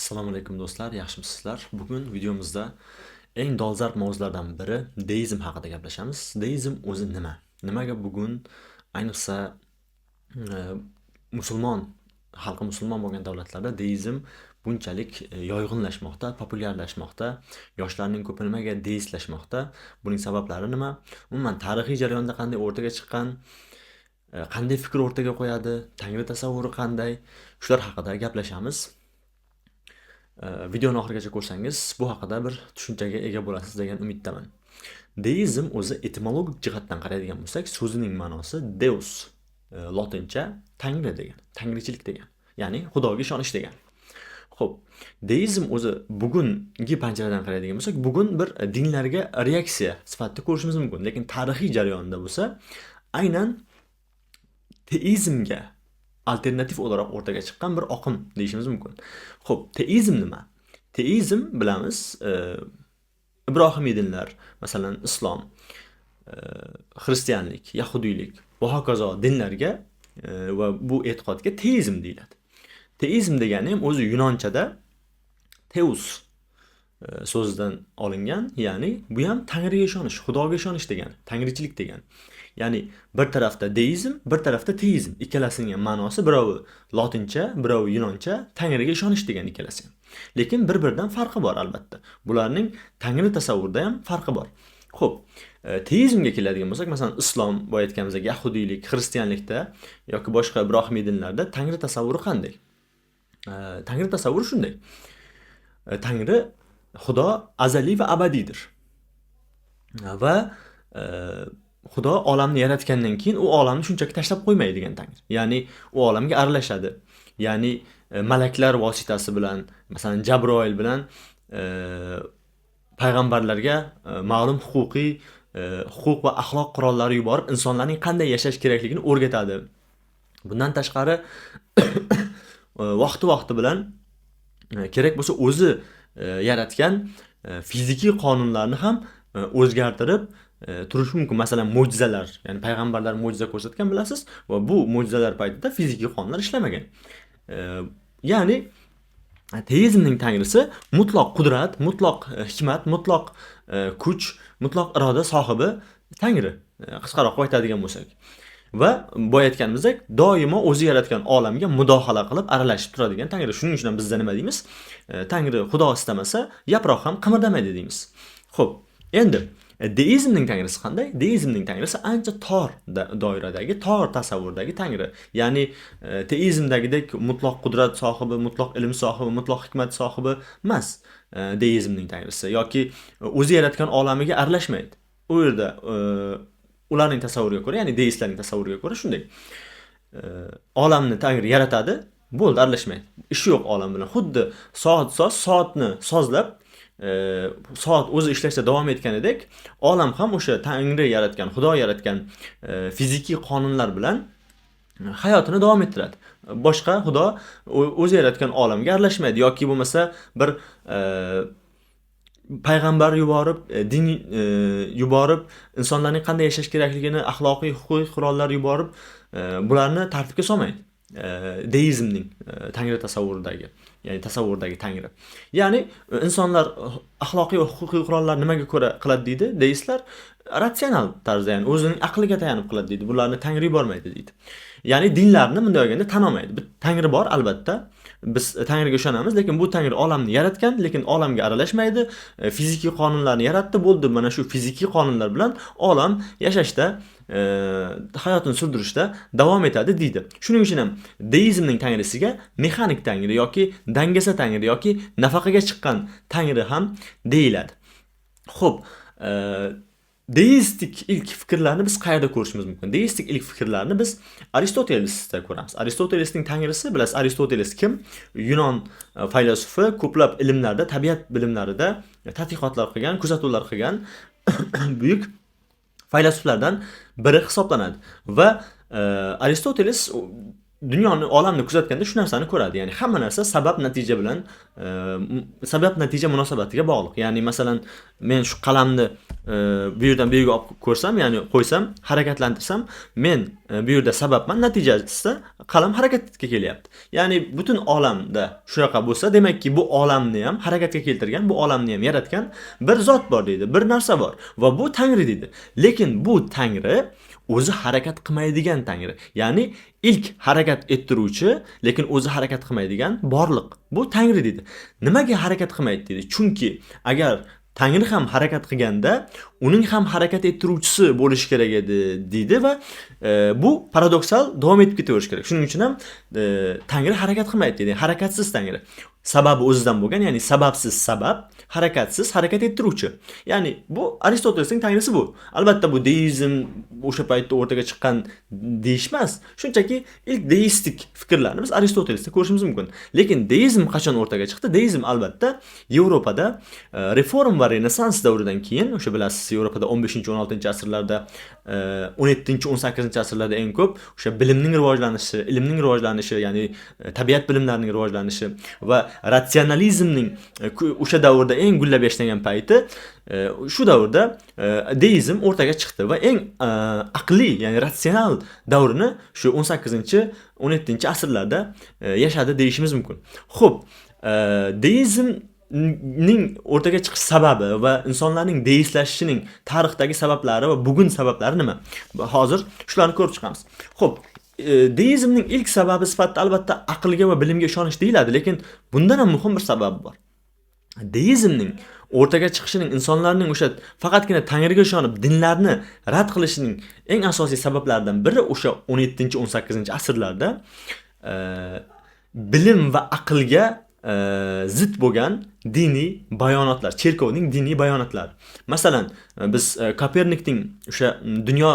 Assalomu alaykum do'stlar, yaxshimisizlar? Bugun videomizda eng dolzarb mavzulardan biri deizm haqida gaplashamiz. Deizm o'zi nima? Nimaga bugun ayniqsa e, musulmon xalqi musulmon bo'lgan davlatlarda deizm bunchalik yoyg'inlashmoqda, populyarlashmoqda, yoshlarning ko'pi nimaga deistlashmoqda? Buning sabablari nima? Umuman tarixiy jarayonda qanday o'rtaga chiqqan, qanday fikr o'rtaga qo'yadi, Tangri tasavvuri qanday? Shular haqida gaplashamiz. Videoni oxirigacha ko'rsangiz bu haqida bir tushunchaga ega bo'lasiz degan umiddaman. Deizm o'zi etimologik jihatdan qaraydigan bo'lsak, so'zining ma'nosi deus, lotincha tangri degan, tangrichilik degan, ya'ni xudoga ishonish degan. Xo'p, deizm o'zi bugungi panjaradan qaraydigan bo'lsak, bugun bir dinlarga reaksiya sifatida ko'rishimiz mumkin, lekin tarixiy jarayonda bo'lsa, aynan teizmga alternativ olarak o'rtaga chiqqan bir oqim deyishimiz mumkin. Xo'p, teizm nima? Teizm bilamiz, ibrohimiy dinlar, masalan, islom, xristianlik, yahudiylik va hokazo dinlarga va bu e'tiqodga teizm deyiladi. Teizm degani ham o'zi yunonchada teus so'zidan olingan, ya'ni bu ham Tangriga ishonish, Xudoga ishonish degani, tangrichilik degani. Ya'ni bir tarafda deizm, bir tarafda teizm. Ikkalasining ham ma'nosi birovi lotincha, birovi yunoncha, Tangriga ishonish degan ikkalasi. Lekin bir-biridan farqi bor albatta. Bularning Tangri tasavvurida ham farqi bor. Xo'p, teizmga keladigan bo'lsak, masalan, islom, boya aytganimizdek, yahudiylik, xristianlikda yoki boshqa ibrohimiy dinlarda Tangri tasavvuri qanday? Tangri tasavvuri shunday. Tangri Xudo azaliy va abadiydir. Va Xudo olamni yaratgandan keyin u olamni shunchaki tashlab qo'ymaydigan Tangri. Ya'ni u olamga aralashadi. Ya'ni malaklar vositasi bilan, masalan, Jabroil bilan payg'ambarlarga ma'lum huquq va axloq qurollari yuborib, insonlarning qanday yashash kerakligini o'rgatadi. Bundan tashqari vaqti bilan kerak bo'lsa o'zi yaratgan fiziki qonunlarni ham o'zgartirib turishi mumkin. Masalan, mo'jizalar, ya'ni payg'ambarlar mo'jiza ko'rsatgan bilasiz va bu mo'jizalar paytida fiziki qonunlar ishlamagan. Ya'ni teizmning tangrisi mutlaq qudrat, mutlaq hikmat, mutlaq kuch, mutlaq iroda sohibi Tangri, qisqaroq aytadigan bo'lsak. Va boya aytganimizdek, doimo o'zi yaratgan olamga mudohala qilib, aralashib turadigan Tangri. Shuning uchun ham bizda nima deymiz? Tangri Xudo istamasa, yaproq ham qimirdamaydi deymiz. Xo'p, endi deizmning tangrisi qanday? Deizmning tangrisi ancha tor doiradagi, tor tasavvurdagi Tangri. Ya'ni teizmdagidek mutlaq qudrat sohibi, mutlaq ilm sohibi, mutlaq hikmat sohibi emas deizmning tangrisi, yoki o'zi yaratgan olamiga aralashmaydi. U yerda ularning tasavvuriga ko'ra, ya'ni deistlarning tasavvuriga ko'ra shunday. Olamni Tangri yaratadi, bo'ldi, aralashmaydi. Ishi yo'q olam bilan. Xuddi soatni sozlab, soat o'zi ishlashda davom etganidek, olam ham o'sha Tangri yaratgan, Xudo yaratgan fiziki qonunlar bilan hayotini davom ettiradi. Boshqa Xudo o'zi yaratgan olamga aralashmaydi yoki bo'lmasa bir payg'ambar yuborib, din yuborib, insonlarning qanday yashash kerakligini, axloqiy huquqiy qurollar yuborib, bularni tartibga solmaydi. Deizmning Tangri tasavvuridagi, ya'ni tasavvurdagi Tangri. Ya'ni insonlar axloqiy va huquqiy qurollar nimaga ko'ra qiladi deydi deistlar? Ratsional tarzda, ya'ni o'zining aqliga tayanib qiladi deydi. Bularni Tangri yubormaydi deydi. Ya'ni dinlarni bunday olganda tan olmaydi. Bir Tangri bor albatta. Biz Tangriga ishonamiz, lekin bu Tangri olamni yaratgan, lekin olamga aralashmaydi. Fiziki qonunlarni yaratdi, bo'ldi. Mana shu fiziki qonunlar bilan olam yashashda, hayotini surdirishda davom etadi deydi. Shuning uchun ham deizmning tangrisiga mexanik Tangri yoki dangasa Tangri yoki nafaqaga chiqqan Tangri ham deyiladi. Xo'p, deistik ilk fikrlarni biz qayerda ko'rishimiz mumkin? Deistik ilk fikrlarni biz Aristotelesda ko'ramiz. Aristotelesning tangrisi, bilasiz, Aristoteles kim? Yunon faylasufi, ko'plab ilmlarda, tabiat bilimlarida tadqiqotlar qilgan, kuzatuvlar qilgan buyuk faylasuflardan biri hisoblanadi. Va Aristoteles dunyoni, olamni kuzatganda shu narsani ko'radi. Ya'ni hamma narsa sabab natija bilan sabab natija munosabatiga bog'liq. Ya'ni masalan men shu qalamni bu yerdan bu yerga olib ko'rsam, ya'ni qo'ysam, harakatlantirsam, men bu yerda sababman, natijasida qalam harakatga kelyapti. Ya'ni butun olamda shunaqa bo'lsa, demakki bu olamni ham harakatga keltirgan, bu olamni ham yaratgan bir zot bor deydi, bir narsa bor va bu Tangri deydi. Lekin bu Tangri o'zi harakat qilmaydigan Tangri. Ya'ni ilk harakat ettiruvchi, lekin o'zi harakat qilmaydigan borliq. Bu Tangri deydi. Nimaga harakat qilmaydi deydi? Chunki agar Tangri ham harakat qilganda, uning ham harakat ettiruvchisi bo'lishi kerak edi deydi va bu paradoksal davom etib ketaverish kerak. Shuning uchun ham Tangri harakat qilmaydi deydi. Harakatsiz Tangri. Sababi o'zidan bo'lgan, ya'ni sababsiz sabab, harakatsiz harakat ettiruvchi. Ya'ni bu Aristotelesning Tangrisi bu. Albatta bu deizm o'sha paytda o'rtaga chiqqan deyish emas. Shunchaki ilk deistik fikrlarni biz Aristotelesda ko'rishimiz mumkin. Lekin deizm qachon o'rtaga chiqdi? Deizm albatta Yevropada reform va Renessans davridan keyin, o'sha bilasiz, Yevropada 15-16-asrlarda, 17-18-asrlarda eng ko'p o'sha bilimning rivojlanishi, ilmning rivojlanishi, ya'ni tabiat bilimlarining rivojlanishi va ratsionalizmning o'sha davrda eng gullab yashnagan payti, shu davrda deizm o'rtaga chiqdi va eng aqliy, ya'ni ratsional davrini shu 18-17-asrlarda yashadi deyishimiz mumkin. Xo'p, deizmning o'rtaga chiqish sababi va insonlarning deistlashishining tarixdagi sabablari va bugun sabablari nima? Hozir shularni ko'rib chiqamiz. Xo'p, deizmning ilk sababi sifatida albatta aqlga va bilimga ishonish deyiladi, lekin bundan ham muhim bir sabab bor. Deizmning o'rtaga chiqishining, insonlarning o'sha faqatgina Tangriga ishonib dinlarni rad qilishining eng asosiy sabablaridan biri o'sha 17-18-asrlarda bilim va aqlga zid bo'lgan diniy bayonotlar, cherkovning diniy bayonotlari. Masalan, biz Kopernikning o'sha dunyo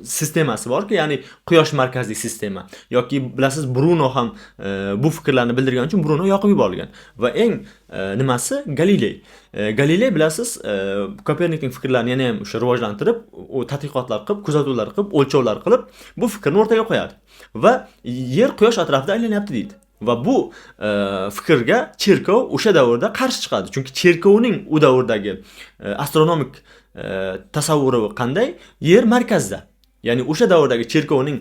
sistemasi borki, ya'ni quyosh markazli sistema, yoki bilasiz Bruno ham bu fikrlarni bildirgani uchun Bruno yoqib yuborilgan va eng nimasi Galiley. Galiley bilasiz Kopernikning fikrlarini yana ham o'sha rivojlantirib, u tadqiqotlar qilib, kuzatuvlar qilib, o'lchovlar qilib bu fikrni o'rtaga qo'yadi va yer quyosh atrofida aylanyapti deydi. Va bu fikrga cherkov o'sha davrda qarshi chiqadi. Chunki cherkovning u davrdagi astronomik tasavvuri qanday? Yer markazda. Ya'ni o'sha davrdagi cherkovning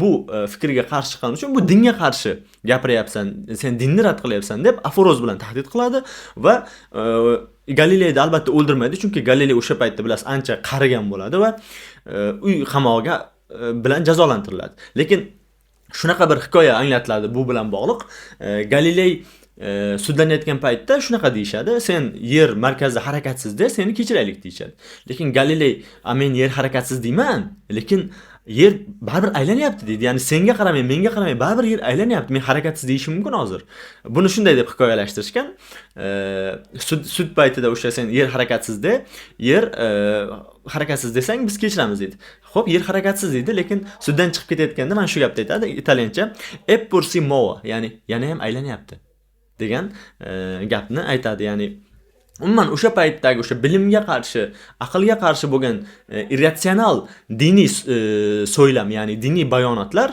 bu fikriga qarshi chiqqani uchun bu dinga qarshi gapiryapsan, sen dinni rad qilyapsan deb aforoz bilan tahdid qiladi va Galileyni albatta o'ldirmaydi, chunki Galiley o'sha paytda bilasiz ancha qarigan bo'ladi va uy qamog'iga bilan jazolantiriladi. Lekin shunaqa bir hikoya anglatiladi bu bilan bog'liq. Galiley sudlanayotgan paytda shunaqa deyishadi: sen yer markazda harakatsiz de, seni kechiraylik deyishadi. Lekin Galiley, men yer harakatsiz deyman, lekin yer baribir aylanyapti deydi. Ya'ni senga qaramay, menga qaramay baribir yer aylanyapti. Men harakatsiz deyishim mumkin hozir. Buni shunday deb hikoyalashtirishgan. Sud paytida o'sha sen yer harakatsiz de, yer harakatsiz desang biz kechiramiz deydi. Xo'p, yer harakatsiz deydi, lekin suddan chiqib ketayotganda mana shu gapni aytadi italyancha: "Eppur si muove", ya'ni yana ham aylanyapti degan gapni aytadi. Ya'ni umuman o'sha paytdagi o'sha bilimga qarshi, aqlga qarshi bo'lgan irratsional diniy so'ylam, ya'ni diniy bayonotlar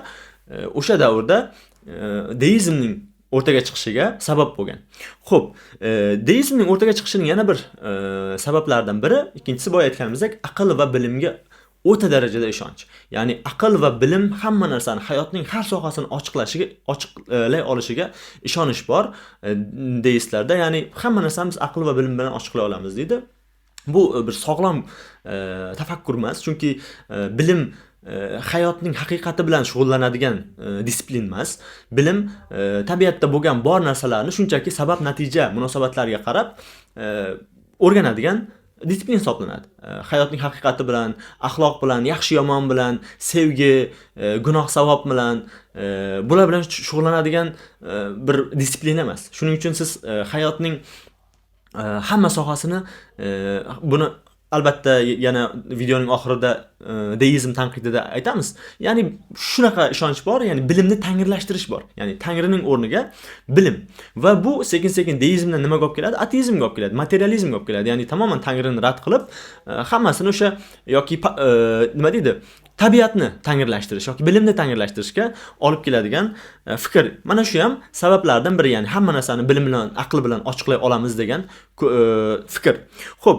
o'sha davrda deizmning o'rtaga chiqishiga sabab bo'lgan. Xo'p, deizmning o'rtaga chiqishining yana bir sabablaridan biri, ikkinchisi boya aytganimizdek, aql va bilimga o'ta darajada ishonch. Ya'ni aql va bilim hamma narsani, hayotning har sohasini ochiqlay olishiga ishonish bor deistlarda. Ya'ni hamma narsani biz aql va bilim bilan ochiqlay olamiz deydi. Bu bir sog'lom tafakkur emas, chunki bilim hayotning haqiqati bilan shug'ullanadigan disiplin emas. Bilim tabiatda bo'lgan bor narsalarni shunchaki sabab natija munosabatlariga qarab o'rganadigan disiplin hisoblanadi. Hayotning haqiqati bilan, axloq bilan, yaxshi yomon bilan, sevgi, gunoh savob bilan, bular bilan shug'ullanadigan bir disiplin emas. Shuning uchun siz hayotning hamma sohasini, buni albatta yana videoning oxirida deizm tanqidida aytamiz. Ya'ni shunaqa ishonch bor, ya'ni bilimni tangirlashtirish bor. Ya'ni Tangrining o'rniga bilim. Va bu sekin-sekin deizmdan nimaga olib keladi? Ateizmga olib keladi, materializmga olib keladi. Ya'ni tamoman Tangrini rad qilib, hammasini o'sha yoki nima deydi? tabiatni tangirlashtirish yoki bilimni tangirlashtirishga olib keladigan fikr. Mana shu ham sabablardan biri, ya'ni hamma narsani bilim bilan, aql bilan ochiqlay olamiz degan fikr. Xo'p,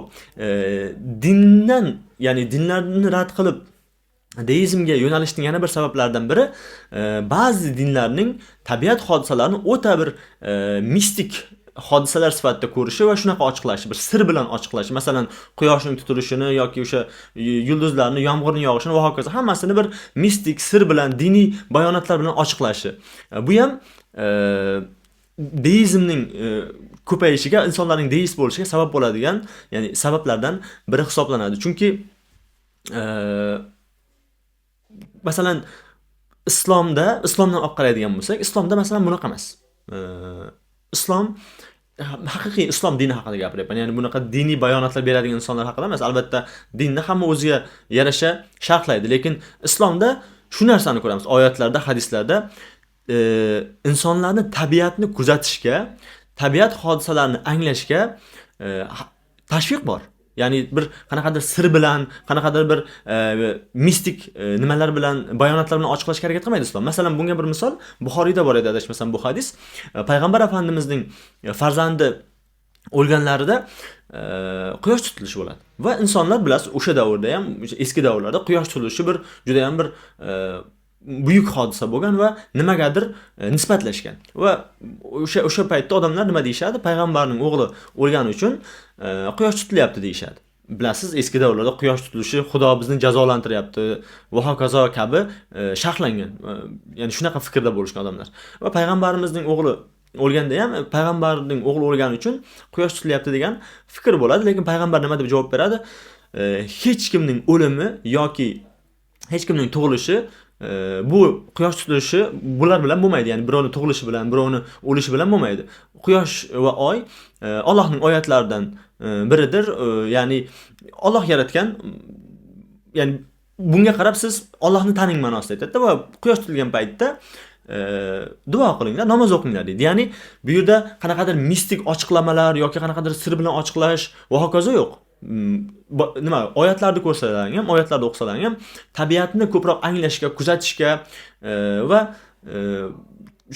dindan, ya'ni dinlarni rad qilib deizmga yo'nalishning yana bir sabablaridan biri ba'zi dinlarning tabiat hodisalarini o'ta bir mistik hodisalar sifatida ko'rishi va shunaqa ochiqlashi, bir sir bilan ochiqlashi. Masalan, quyoshning tutilishini yoki o'sha yulduzlarni, yomg'irning yog'ishini va hokazo hammasini bir mistik sir bilan, diniy bayonotlar bilan ochiqlashi. Bu ham deizmning ko'payishiga, insonlarning deist bo'lishiga sabab bo'ladigan, ya'ni sabablardan biri hisoblanadi. Chunki masalan islomdan olib qaraydigan bo'lsak, islomda masalan bunaqa emas. Islom haqiqiy islom dini haqida gapiryapman. Ya'ni bunaqa diniy bayonotlar beradigan insonlar haqida emas. Albatta dinni hamma o'ziga yarasha sharhlaydi, lekin islomda shu narsani ko'ramiz. Oyatlarda, hadislarda insonlarni tabiatni kuzatishga, tabiat hodisalarini anglashga tashviq bor. Ya'ni bir qanaqadir sir bilan, qanaqadir bir mistik nimalar bilan, bayonotlar bilan ochiqlashga harakat qilmaydi islom. Masalan, bunga bir misol Buxoriyda bor edi, adashmasam bu hadis. Payg'ambar afandimizning farzandi o'lganlarida quyosh tutilishi bo'ladi. Va insonlar bilasiz, o'sha davrda ham, eski davrlarda quyosh tutilishi bir juda ham bir buyuk hodisa bo'lgan va nimagadir nisbatlashgan. Va o'sha paytda odamlar nima deyshadi? Payg'ambarning o'g'li o'lgani uchun quyosh tutilyapti deyshadi. Bilasiz, eski davrlarda quyosh tutilishi Xudo bizni jazolantiryapti va hokazo kabi sharhlangan. Ya'ni shunaqa fikrda bo'lishgan odamlar. Va payg'ambarimizning o'g'li o'lganda ham payg'ambarning o'g'li o'lgani uchun quyosh tutilyapti degan fikr bo'ladi, lekin payg'ambar nima deb javob beradi? Hech kimning o'limi yoki hech kimning tug'ilishi, bu quyosh tutilishi bular bilan bo'lmaydi. Ya'ni birovning tug'ilishi bilan, birovning o'lishi bilan bo'lmaydi. Quyosh va oy Allohning oyatlaridan biridir. Ya'ni Alloh yaratgan, ya'ni bunga qarab siz Allohni taning ma'nosida aytadi va quyosh tutilgan paytda duo qilinglar, namoz o'qinglar deydi. Ya'ni bu yerda qanaqadir mistik ochiqlamalar yoki qanaqadir sir bilan ochiqlash va hokazo yo'q. Nima oyatlarni ko'rsalar ham, oyatlarda o'qisalar ham tabiatni ko'proq anglashga, kuzatishga va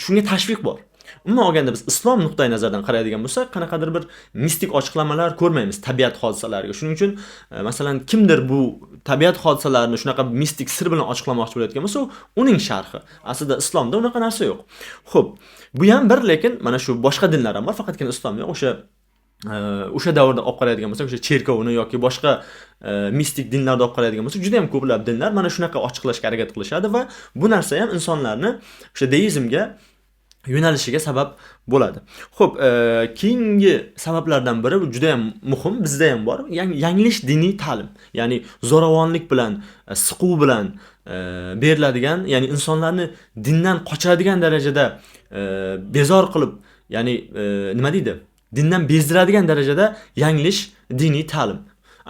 shunga tashviq bor. Umuman olganda biz islom nuqtai nazaridan qaraydigan bo'lsak, qanaqadir bir mistik ochiqlamalar ko'rmaymiz tabiat hodisalariga. Shuning uchun masalan kimdir bu tabiat hodisalarini shunaqa mistik sir bilan ochiqlamoqchi bo'layotgan bo'lsa, uning sharhi. Aslida islomda unaqa narsa yo'q. Xo'p, bu ham bir, lekin mana shu boshqa dinlar ham bor, faqatgina islom yo'q. O'sha davrda olib qaraydigan bo'lsak, o'sha cherkovni yoki boshqa mistik dinlarda olib qaraydigan bo'lsak, juda ham ko'plab dinlar mana shunaqa ochiqlashga harakat qilishadi va bu narsa ham insonlarni o'sha deizmga yo'nalishiga sabab bo'ladi. Xo'p, keyingi sabablardan biri juda ham muhim, bizda ham bor. Yanglish diniy ta'lim. Ya'ni zo'ravonlik bilan, siquv bilan beriladigan, ya'ni insonlarni dindan qochiradigan darajada bezor qilib, ya'ni nima deydi? Dindan bezdiradigan darajada yanglish diniy ta'lim.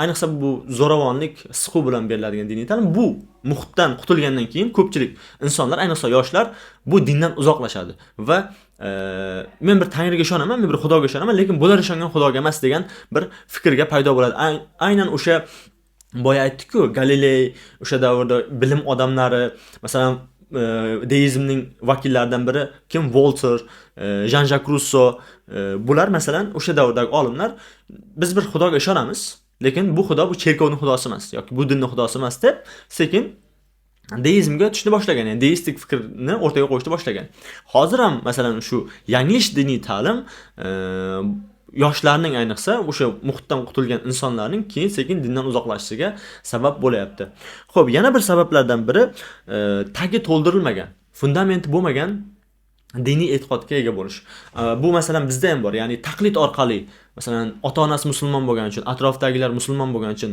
Ayniqsa bu zo'ravonlik, siquv bilan beriladigan diniy ta'lim, bu muhitdan qutulgandan keyin ko'pchilik insonlar, ayniqsa yoshlar bu dindan uzoqlashadi va men bir tangriga ishonaman, men bir xudoga ishonaman, lekin bular ishongan xudoga emas degan bir fikrga paydo bo'ladi. Aynan o'sha boya aytdik-ku, Galiley, o'sha davrda bilim odamlari, masalan deizmning vakillaridan biri kim? Volter, Jean-Jacques Rousseau, bular masalan o'sha davrdagi olimlar, biz bir xudoga ishonamiz, lekin bu xudo bu cherkovning xudosi emas yoki bu dinning xudosi emas deb sekin deizmga tushni boshlagan, ya'ni deistik fikrni o'rtaga qo'yishni boshlagan. Hozir ham masalan shu yanglish diniy ta'lim yoshlarning, ayniqsa o'sha muhitdan qutulgan insonlarning keyin sekin dindan uzoqlashishiga sabab bo'layapti. Xo'p, yana bir sabablardan biri tagi to'ldirilmagan, fundamenti bo'lmagan diniy e'tiqodga ega bo'lish. Bu masalan bizda ham bor. Ya'ni taqlid orqali, masalan, ota-onasi musulmon bo'lgani uchun, atrofdagilar musulmon bo'lgani uchun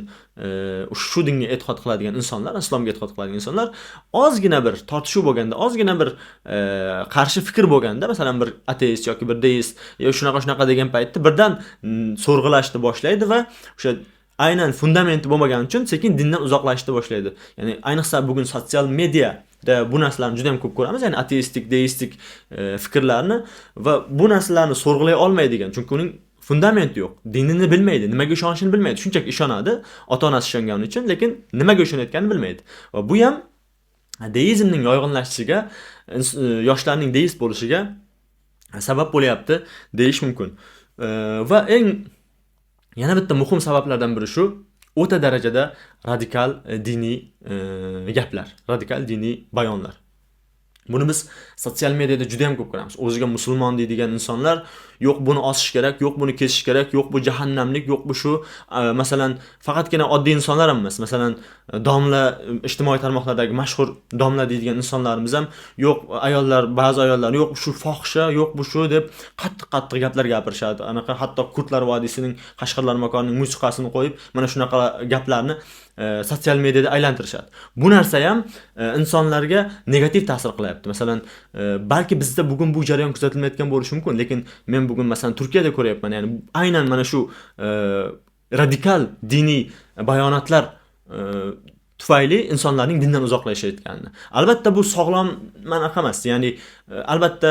shu dinga e'tiqod qiladigan insonlar, islomga e'tiqod qiladigan insonlar ozgina bir tortishuv bo'lganda, ozgina bir qarshi fikr bo'lganda, masalan, bir ateist yoki bir deist yoki shunaqa degan paytda birdan so'rg'ilashni boshlaydi va o'sha aynan fundamenti bo'lmagani uchun sekin dindan uzoqlashishni boshlaydi. Ya'ni ayniqsa bugun sotsial media bu narsalarni juda ham ko'p ko'ramiz, ya'ni ateistik, deistik fikrlarni va bu narsalarni so'rg'ilay olmaydigan, chunki uning fundament yo'q. Dinini bilmaydi, nimaga ishonishini bilmaydi. Shunchaki ishonadi, ota-onasi ishongani uchun, lekin nimaga ishonayotganini bilmaydi. Va bu ham deizmning yoyg'inlashishiga, yoshlarning deist bo'lishiga sabab bo'lyapti deyish mumkin. Va yana bitta muhim sabablardan biri shu, o'ta darajada radikal diniy gaplar, radikal diniy bayonlar. Buni biz sotsial mediada juda ham ko'p ko'ramiz. O'ziga musulmon deydigan insonlar, yo'q buni osish kerak, yo'q buni kesish kerak, yo'q bu jahannamlik, yo'q bu shu, masalan, faqatgina oddiy insonlar ham emas. Masalan, domla, ijtimoiy tarmoqlardagi mashhur domla deydigan insonlarimiz ham, yo'q ayollar, ba'zi ayollar, yo'q shu fohisha, yo'q bu shu deb qattiq gaplar gapirishadi. Anaqa hatto Kurdlar vodiysining, Qashqarlar makonining musiqasini qo'yib, mana shunaqa gaplarni sotsial mediada aylantirishadi. Bu narsa ham insonlarga negativ ta'sir qilyapti. Masalan, balki bizda bugun bu jarayon kuzatilmayotgan bo'lishi mumkin, lekin men bugun masalan Turkiyada ko'ryapman. Ya'ni aynan mana shu radikal diniy bayonotlar tufayli insonlarning dindan uzoqlashayotganini. Albatta bu sog'lom manaqa emas. Ya'ni albatta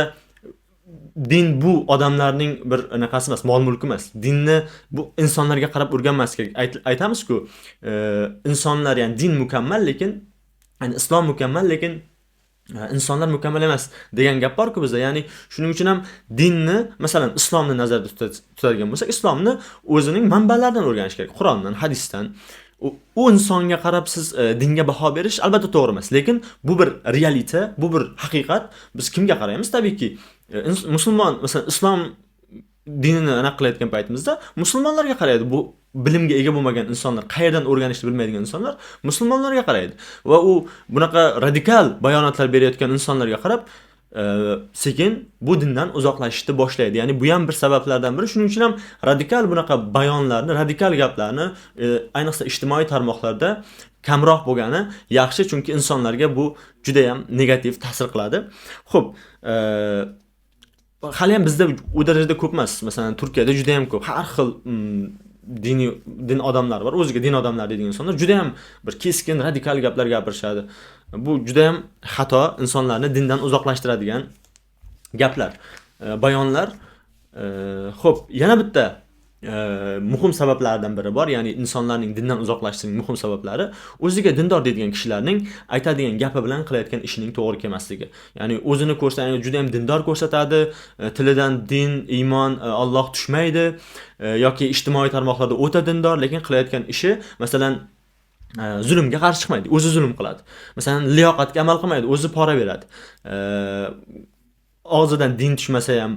din bu odamlarning bir anaqasi emas, mol-mulki emas. Dinni bu insonlarga qarab o'rganmas kerak. Aytamiz-ku, insonlar, ya'ni din mukammal, lekin ya'ni islom mukammal, lekin insonlar mukammal emas degan gap bor-ku bizda. Ya'ni shuning uchun ham dinni, masalan, islomni nazarda tutadigan bo'lsak, islomni o'zining manbalaridan o'rganish kerak. Qur'ondan, hadisdan. U insonga qarab siz dinga baho berish albatta to'g'ri emas, lekin bu bir realite, bu bir haqiqat. Biz kimga qaraymiz? Tabiiyki, musulmon, masalan, islom dinini aniq qilayotgan paytimizda musulmonlarga qaraydi. Bu bilimga ega bo'lmagan insonlar, qayerdan o'rganishni bilmaydigan insonlar musulmonlarga qaraydi. Va u bunaqa radikal bayonotlar berayotgan insonlarga qarab sekin bu dindan uzoqlashishni boshlaydi. Ya'ni bu ham bir sabablardan biri. Shuning uchun ham radikal bunaqa bayonlarni, radikal gaplarni ayniqsa ijtimoiy tarmoqlarda kamroq bo'lgani yaxshi, chunki insonlarga bu juda ham negativ ta'sir qiladi. Xo'p, hali ham bizda u darajada ko'p emas. Masalan, Turkiyada juda ham ko'p. Har xil din odamlar bor. O'ziga din odamlar deydigan insonlar juda ham bir keskin, radikal gaplar gapirishadi. Bu juda ham xato, insonlarni dindan uzoqlashtiradigan gaplar, bayonlar. Xo'p, yana bitta muhim sabablardan biri bor. Ya'ni insonlarning dindan uzoqlashishining muhim sabablari o'ziga dindor deydigan kishilarning aytadigan gapi bilan qilayotgan ishining to'g'ri kelmasligi. Ya'ni o'zini ko'rsatadi, juda ham dindor ko'rsatadi, tilidan din, iymon, Alloh tushmaydi, yoki ijtimoiy tarmoqlarda o'ta dindor, lekin qilayotgan ishi, masalan, zulmga qarshi chiqmaydi, o'zi zulm qiladi. Masalan, liyoqatga amal qilmaydi, o'zi pora beradi. Og'zidan din tushmasa ham,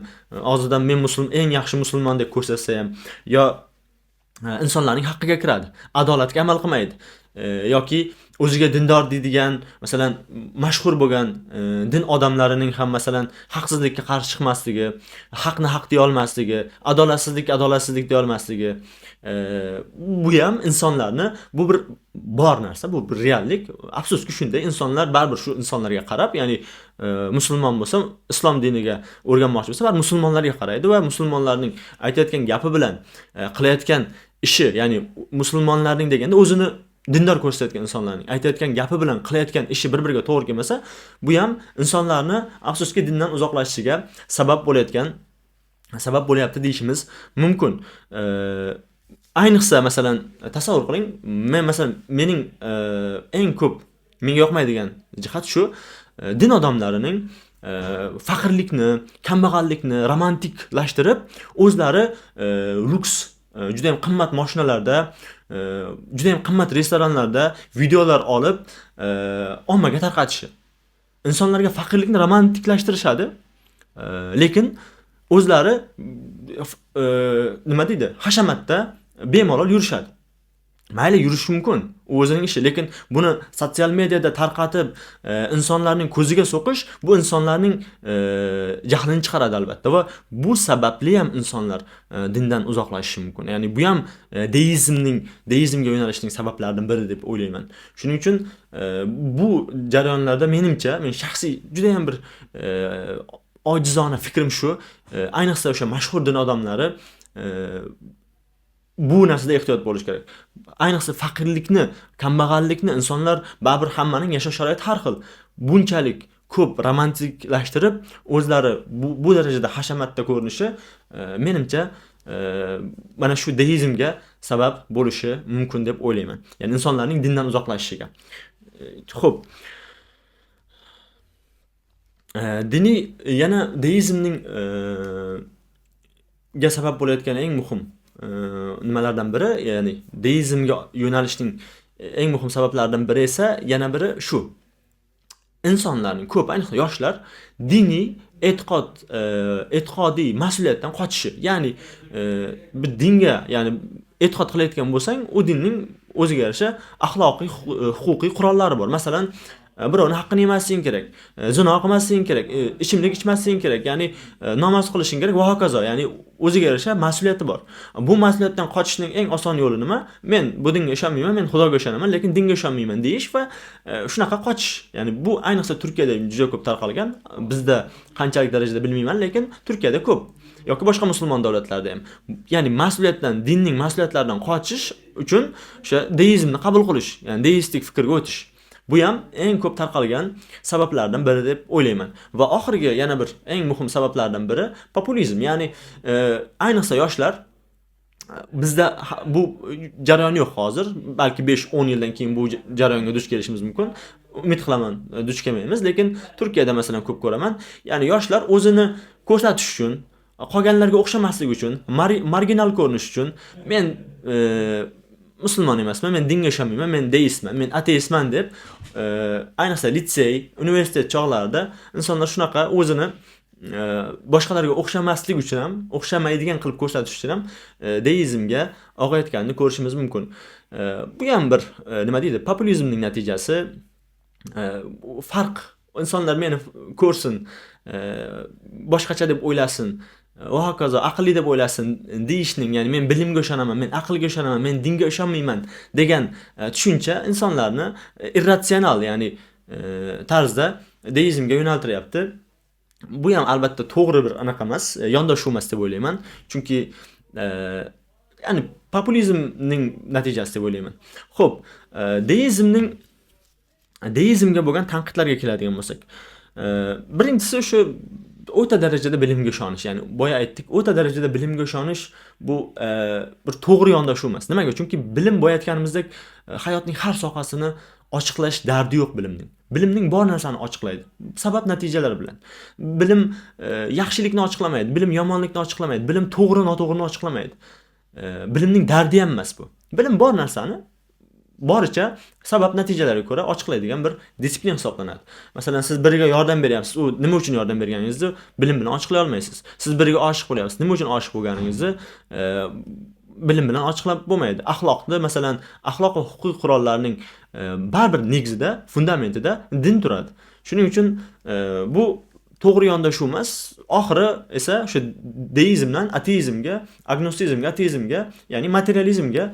og'zidan men eng yaxshi musulmon deb ko'rsatsa ham, yo insonlarning haqqiga kiradi, adolatga amal qilmaydi, yoki o'ziga dindor deydigan, masalan, mashhur bo'lgan din odamlarining ham masalan haqsizlikka qarshi chiqmasligi, haqni haq deya olmasligi, adolatsizlik deya olmasligi, bu ham insonlarni, bu bir bor narsa, bu bir reallik. Afsuski shunday, insonlar baribir shu insonlarga qarab, ya'ni musulmon bo'lsa, islom diniga o'rganmoqchi bo'lsa, baribir musulmonlarga qaraydi va musulmonlarning aytayotgan gapi bilan qilayotgan ishi, ya'ni musulmonlarning deganda o'zini dindor ko'rsatayotgan insonlarning aytayotgan gapi bilan qilayotgan ishi bir-biriga to'g'ri kelmasa, bu ham insonlarni afsuski dindan uzoqlashishiga sabab bo'lyapti deyishimiz mumkin. Ayniqsa masalan tasavvur qiling, men masalan mening eng ko'p menga yoqmaydigan jihat shu, din odamlarining faqirlikni, kambag'allikni romantiklashtirib, o'zlari luks, juda ham qimmat mashinalarda, juda ham qimmat restoranlarda videolar olib ommaga tarqatishi. Insonlarga faqirlikni romantiklashtirishadi, lekin o'zlari nima deydi, hashamatda bemalol yurishadi. Mayli, yurish mumkin, u o'zining ishi, lekin buni sotsial mediada tarqatib insonlarning ko'ziga so'qish, bu insonlarning jahlini chiqaradi albatta, va bu sababli ham insonlar dindan uzoqlashishi mumkin. Ya'ni bu ham deizmga yo'nalishning sabablaridan biri deb o'ylayman. Shuning uchun bu jarayonlarda menimcha, men shaxsiy juda ham bir ojizona fikrim shu, ayniqsa o'sha mashhur din odamlari bu narsada ehtiyot bo'lish kerak. Ayniqsa faqirlikni, kambag'allikni insonlar baribir hammaning yashash sharoiti har xil. Bunchalik ko'p romantiklashtirib, o'zlari bu darajada hashamatda ko'rinishi menimcha mana shu deizmga sabab bo'lishi mumkin deb o'ylayman. Ya'ni insonlarning dindan uzoqlashishiga. Xo'p, diniy yana deizmning ga sabab bo'layotgan eng muhim nimalardan biri, ya'ni deizmga yo'nalishning eng muhim sabablaridan biri esa yana biri shu. İnsonlarning ko'p, ayniqsa yoshlar diniy e'tiqodiy mas'uliyatdan qochishi. Ya'ni bir dinga, ya'ni e'tiqod qilayotgan bo'lsang, u dinning o'ziga yarasha axloqiy, huquqiy qurollari bor. Masalan, birovning haqqini yemasliging kerak, zino qilmasliging kerak, ichimlik ichmasliging kerak, ya'ni namoz qilishing kerak va hokazo. Ya'ni o'ziga yarasha mas'uliyati bor. Bu mas'uliyatdan qochishning eng oson yo'li nima? Men bu dinga ishonmayman, men Xudoga ishonaman, lekin dinga ishonmayman deyish va shunaqa qochish. Ya'ni bu ayniqsa Turkiyada juda ko'p tarqalgan. Bizda qanchalik darajada bilmayman, lekin Turkiyada ko'p. Yoki boshqa musulmon davlatlarda ham. Ya'ni mas'uliyatdan, dinning mas'uliyatlaridan qochish uchun o'sha deizmni qabul qilish, ya'ni deistik fikrga o'tish. Bu ham eng ko'p tarqalgan sabablardan biri deb o'ylayman. Va oxirgi yana bir eng muhim sabablardan biri populizm. Ya'ni ayniqsa yoshlar, bizda bu jarayon yo'q hozir. Balki 5-10 yildan keyin bu jarayonga duch kelishimiz mumkin. Umid qilaman duch kelmaymiz, lekin Turkiyada masalan ko'p ko'raman. Ya'ni yoshlar o'zini ko'rsatish uchun, qolganlarga o'xshamaslik uchun, marginal ko'rinish uchun men musulmon emasman, men dinga ishonmayman, men deistman, men ateistman deb ayniqsa litsey, universitet chog'larida insonlar shunaqa o'zini boshqalarga o'xshamaslik uchun ham, o'xshamaydigan qilib ko'rsatish uchun ham deizmga og'ayotganini ko'rishimiz mumkin. Bu ham bir nima deydi, populizmning natijasi. Farq, insonlar meni ko'rsin, boshqacha deb o'ylasin va hokazo, aqlli deb o'ylasin deyishning, ya'ni men bilimga ishonaman, men aqlga ishonaman, men dinga ishonmayman degan tushuncha insonlarni irratsional, ya'ni tarzda deizmga yo'naltiryapti. Bu ham albatta to'g'ri bir anaqa emas, yondashuv emas deb o'ylayman. Chunki ya'ni populizmning natijasi deb o'ylayman. Xo'p, deizmga bo'lgan tanqidlarga keladigan bo'lsak, birinchisi shu o'ta darajada bilimga ishonish. Ya'ni boya aytdik, o'ta darajada bilimga ishonish bu bir to'g'ri yondashuv emas. Nimaga? Chunki bilim bo'yatganimizdek hayotning har sohasini ochiqlash dardi yo'q bilimning. Bilimning bor narsani ochiqlaydi. Sabab natijalar bilan. Bilim yaxshilikni ochiqlamaydi, bilim yomonlikni ochiqlamaydi, bilim to'g'ri noto'g'rini ochiqlamaydi. Bilimning dardi ham emas bu. Bilim bor narsani boricha sabab natijalarga ko'ra ochiqlaydigan bir disiplin hisoblanadi. Masalan, siz biriga yordam beryapsiz, u nima uchun yordam berganingizni bilim bilan ochiqlay olmaysiz. Siz biriga oshiq bo'lyapsiz, nima uchun oshiq bo'lganingizni bilim bilan ochiqlab bo'lmaydi. Axloqni, masalan, axloq va huquqiy qurollarning baribir negizida, fundamentida din turadi. Shuning uchun bu to'g'ri yondashuv emas. Oxiri esa o'sha deizmdan ateizmga, agnostizmga, ateizmga, ya'ni materializmga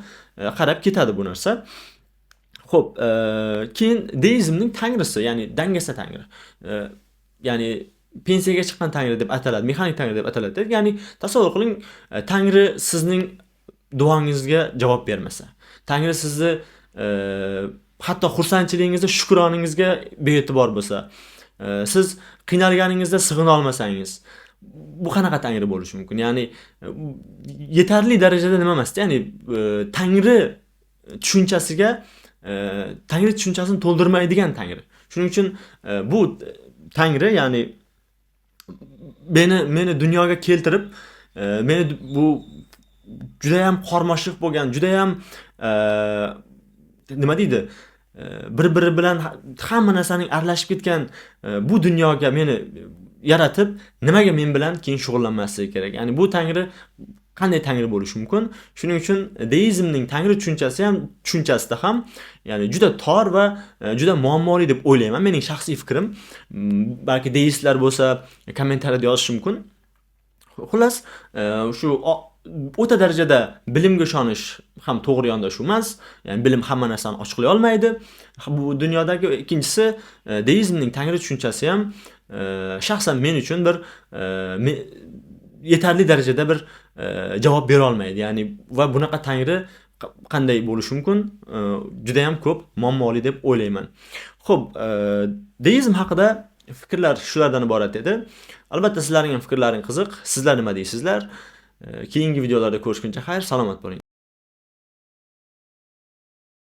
qarab ketadi bu narsa. Xo'p, keyin deizmning tangrisi, ya'ni dangasa tangri. Ya'ni pensiyaga chiqqan tangri deb ataladi, mexanik tangri deb ataladi. Ya'ni tasavvur qiling, tangri sizning duongizga javob bermasa, tangri sizni hatto xursandchiligingizda, shukroningizga bee'tibor bo'lsa, siz qiynalganingizda sig'ina olmasangiz, bu qanaqa tangri bo'lishi mumkin? Ya'ni yetarli darajada nima emas, ya'ni tangri tushunchasiga tangri tushunchasini to'ldirmaydigan tangri. Shuning uchun bu tangri, ya'ni meni dunyoga keltirib, meni bu juda ham qormashiq bo'lgan, juda ham nima deydi, bir-biri bilan hamma narsaning aralashib ketgan bu dunyoga meni yaratib, nimaga men bilan keyin shug'ullanmasligi kerak? Ya'ni bu tangri qanday tangri bo'lishi mumkin? Shuning uchun deizmning tangri tushunchasida ham ya'ni juda tor va juda muammoli deb o'ylayman. Mening shaxsiy fikrim. Balki deistlar bo'lsa kommentariyada yozish mumkin. Xullas, shu o'ta darajada bilimga ishonish ham to'g'ri yondashuv emas. Ya'ni bilim hamma narsani ochiqlay olmaydi. Bu dunyodagi ikkinchisi, deizmning tangri tushunchasi ham shaxsan men uchun bir yetarli darajada bir javob bera olmaydi. Ya'ni va bunaqa tangri qanday bo'lishi mumkin? Juda ham ko'p muammoli deb o'ylayman. Xo'p, deizm haqida fikrlar shulardan iborat edi. Albatta sizlarning ham fikrlaring qiziq. Sizlar nima deysizlar? Keyingi videolarda ko'rishguncha xayr, salomat bo'ling.